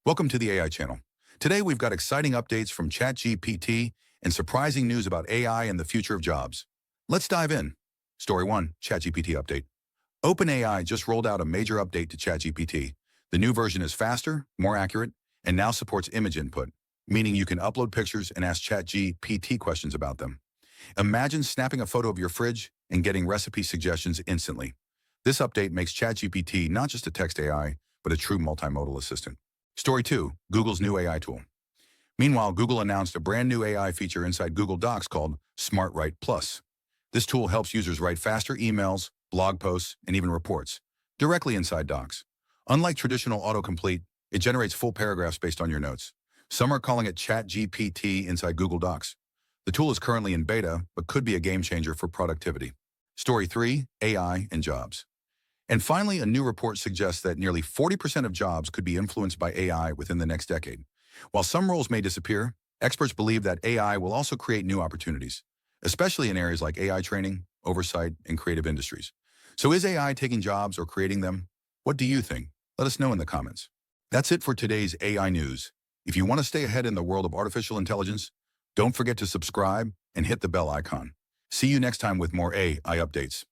Welcome to the AI channel. Today we've got exciting updates from ChatGPT and surprising news about AI and the future of jobs. Let's dive in. Story 1, ChatGPT update. OpenAI just rolled out a major update to ChatGPT. The new version is faster, more accurate, and now supports image input, meaning you can upload pictures and ask ChatGPT questions about them. Imagine snapping a photo of your fridge and getting recipe suggestions instantly. This update makes ChatGPT not just a text AI, but a true multimodal assistant. Story 2, Google's new AI tool. Meanwhile, Google announced a brand new AI feature inside Google Docs called Smart Write Plus. This tool helps users write faster emails, blog posts, and even reports directly inside Docs. Unlike traditional autocomplete, it generates full paragraphs based on your notes. Some are calling it ChatGPT inside Google Docs. The tool is currently in beta, but could be a game changer for productivity. Story 3, AI and jobs. And finally, a new report suggests that nearly 40% of jobs could be influenced by AI within the next decade. While some roles may disappear, experts believe that AI will also create new opportunities, especially in areas like AI training, oversight, and creative industries. So is AI taking jobs or creating them? What do you think? Let us know in the comments. That's it for today's AI news. If you want to stay ahead in the world of artificial intelligence, don't forget to subscribe and hit the bell icon. See you next time with more AI updates.